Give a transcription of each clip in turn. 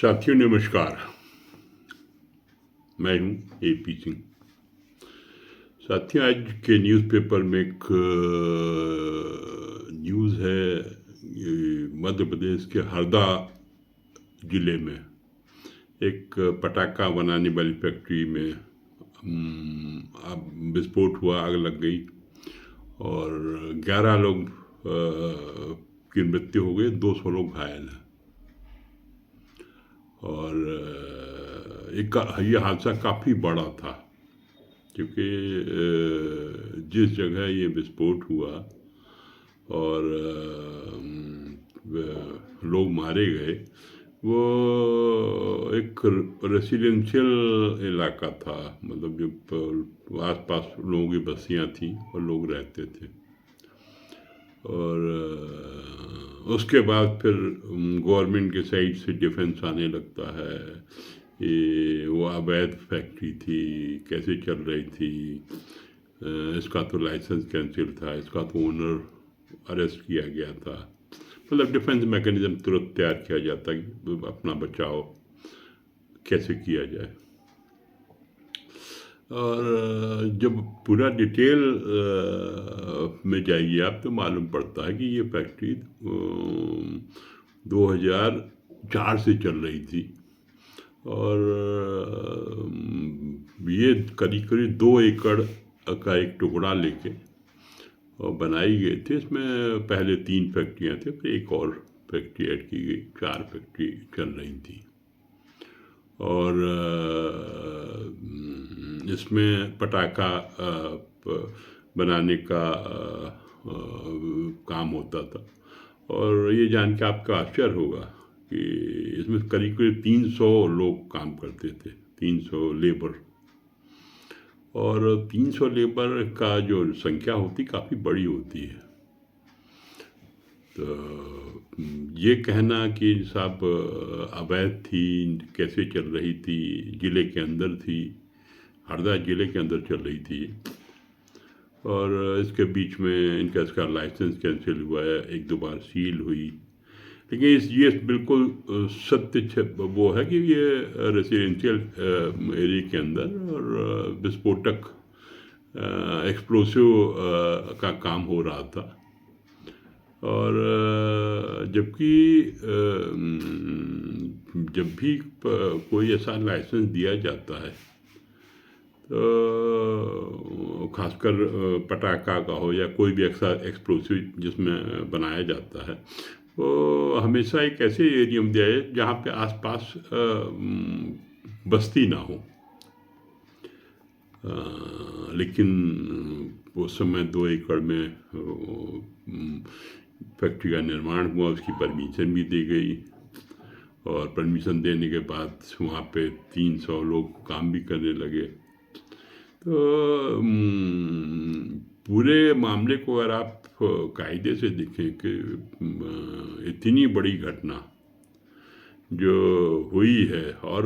साथियों नमस्कार। मैं हूं एपी सिंह। साथियों, आज के न्यूज़पेपर में एक न्यूज़ है। मध्य प्रदेश के हरदा ज़िले में एक पटाखा बनाने वाली फैक्ट्री में विस्फोट हुआ, आग लग गई और 11 लोग की मृत्यु हो गई, 200 लोग घायल हैं। और ये हादसा काफ़ी बड़ा था क्योंकि जिस जगह ये विस्फोट हुआ और लोग मारे गए, वो एक रेसिडेंशियल इलाका था, मतलब जो आसपास लोगों की बस्तियां थी और लोग रहते थे। और उसके बाद फिर गवर्नमेंट के साइड से डिफेंस आने लगता है। ये वो अवैध फैक्ट्री थी, कैसे चल रही थी, इसका तो लाइसेंस कैंसिल था, इसका तो ओनर अरेस्ट किया गया था। मतलब डिफेंस मैकेनिज्म तुरंत तैयार किया जाता कि अपना बचाव कैसे किया जाए। और जब पूरा डिटेल में जाइए आप तो मालूम पड़ता है कि ये फैक्ट्री 2004 से चल रही थी और ये करीब करीब 2 एकड़ का एक टुकड़ा लेके और बनाई गई थी। इसमें पहले 3 फैक्ट्रियाँ थी, फिर एक और फैक्ट्री ऐड की गई, 4 फैक्ट्री चल रही थी। और इसमें पटाखा बनाने का काम होता था। और ये जान के आपका आश्चर्य होगा कि इसमें करीब करीब 300 लोग काम करते थे, 300 लेबर। और 300 लेबर का जो संख्या होती काफ़ी बड़ी होती है। तो ये कहना कि साहब अवैध थी, कैसे चल रही थी, ज़िले के अंदर थी, हरदा ज़िले के अंदर चल रही थी। और इसके बीच में इसका लाइसेंस कैंसिल हुआ है, 1-2 बार सील हुई। लेकिन ये बिल्कुल सत्य वो है कि ये रेसिडेंशियल एरिया के अंदर और विस्फोटक एक्सप्लोसिव का काम हो रहा था। और जबकि जब भी कोई ऐसा लाइसेंस दिया जाता है तो खासकर पटाखा का हो या कोई भी एक्सप्लोसिव जिसमें बनाया जाता है, वो हमेशा एक ऐसे एरिया में दिया जाए जहाँ पे आसपास बस्ती ना हो। लेकिन उस समय 2 एकड़ में फैक्ट्री का निर्माण हुआ, उसकी परमिशन भी दी गई और परमिशन देने के बाद वहाँ पे 300 लोग काम भी करने लगे। तो पूरे मामले को अगर आप कायदे से देखें कि इतनी बड़ी घटना जो हुई है, और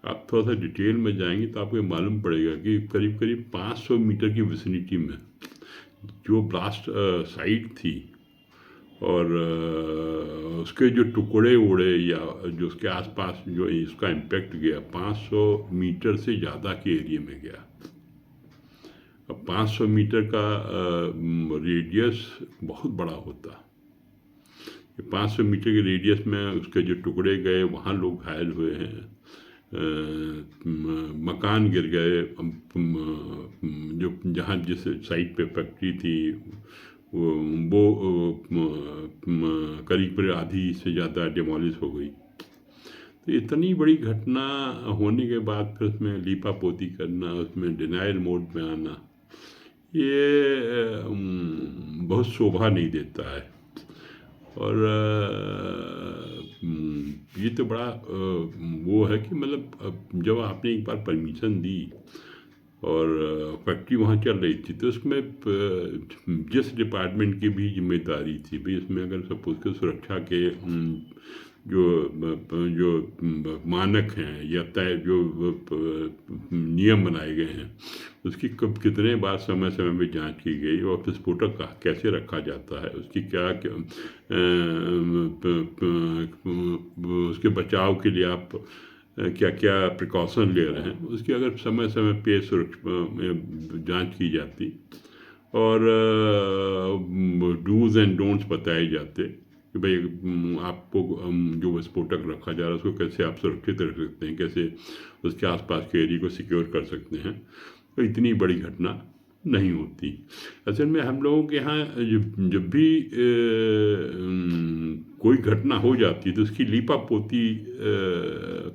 आप थोड़ा सा डिटेल में जाएंगे तो आपको मालूम पड़ेगा कि करीब करीब 500 मीटर की विसिनिटी में जो ब्लास्ट साइट थी और उसके जो टुकड़े उड़े या जो उसके आसपास जो इसका इम्पैक्ट गया, 500 मीटर से ज़्यादा के एरिया में गया। अब 500 मीटर का रेडियस बहुत बड़ा होता। 500 मीटर के रेडियस में उसके जो टुकड़े गए, वहाँ लोग घायल हुए हैं, मकान गिर गए, जो जहाँ जिस साइट पे फैक्ट्री थी वो करीब आधी से ज़्यादा डिमोलिश हो गई। तो इतनी बड़ी घटना होने के बाद फिर उसमें लीपा पोती करना, उसमें डिनाइल मोड में आना, ये बहुत शोभा नहीं देता है। और ये तो बड़ा वो है कि मतलब जब आपने एक बार परमिशन दी और फैक्ट्री वहाँ चल रही थी तो उसमें जिस डिपार्टमेंट की भी जिम्मेदारी थी भाई, इसमें अगर सपोज के सुरक्षा के जो मानक हैं या तय जो नियम बनाए गए हैं, उसकी कब कितने बार समय समय में जांच की गई और विस्फोटक कैसे रखा जाता है, उसकी क्या उसके बचाव के लिए आप क्या क्या प्रिकॉशन ले रहे हैं, उसकी अगर समय समय पे सुरक्षा जांच की जाती और डूज एंड डोंट्स बताए जाते कि भाई आपको जो विस्फोटक रखा जा रहा है उसको कैसे आप सुरक्षित रख सकते हैं, कैसे उसके आसपास के एरिया को सिक्योर कर सकते हैं, तो इतनी बड़ी घटना नहीं होती। असल में हम लोगों के यहाँ जब भी कोई घटना हो जाती है तो उसकी लीपा पोती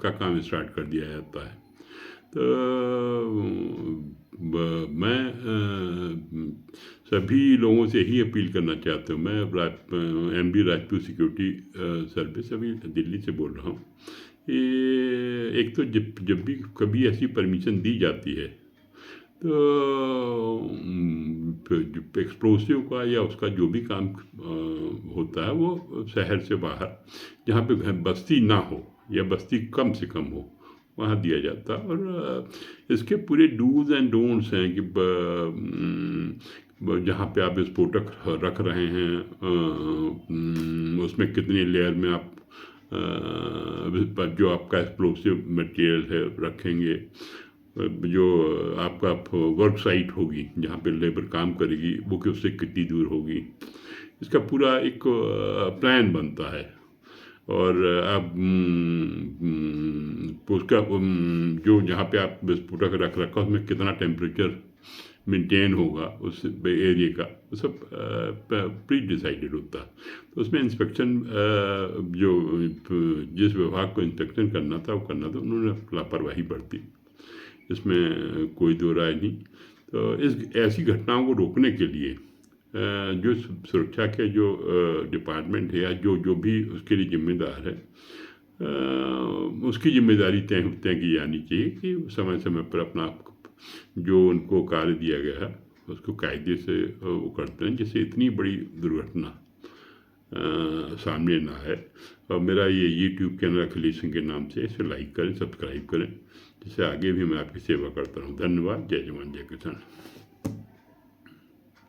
का काम स्टार्ट कर दिया जाता है। तो मैं सभी लोगों से ही अपील करना चाहता हूँ। मैं MB राजपूत सिक्योरिटी सर्विस अभी दिल्ली से बोल रहा हूँ कि एक तो जब भी कभी ऐसी परमिशन दी जाती है तो एक्सप्लोसिव का या उसका जो भी काम होता है वो शहर से बाहर जहाँ पे बस्ती ना हो या बस्ती कम से कम हो वहाँ दिया जाता। और इसके पूरे डूज एंड डोंट्स हैं कि जहाँ पे आप विस्फोटक रख रहे हैं उसमें कितने लेयर में आप जो आपका एक्सप्लोसिव मटेरियल है रखेंगे, जो आपका वर्क साइट होगी जहाँ पे लेबर काम करेगी वो कि उससे कितनी दूर होगी, इसका पूरा एक प्लान बनता है। और आप उसका जो जहाँ पे आप विस्फोटक रख रखा उसमें कितना टेम्परेचर मेंटेन होगा उस एरिया का, वो सब प्री डिसाइडेड होता है। तो उसमें इंस्पेक्शन जो जिस विभाग को इंस्पेक्शन करना था वो करना था, उन्होंने लापरवाही बरती, इसमें कोई दो राय नहीं। तो इस ऐसी घटनाओं को रोकने के लिए जो सुरक्षा के जो डिपार्टमेंट है या जो भी उसके लिए जिम्मेदार है उसकी जिम्मेदारी तय की जानी चाहिए कि समय समय पर अपना जो उनको कार्य दिया गया है उसको कायदे से वो करते हैं, जिससे इतनी बड़ी दुर्घटना सामने ना है। और मेरा ये YouTube चैनल अखिलेश सिंह के नाम से, इसे लाइक करें, सब्सक्राइब करें, जिससे आगे भी मैं आपकी सेवा करता रहूँ। धन्यवाद। जय जवान जय किसान।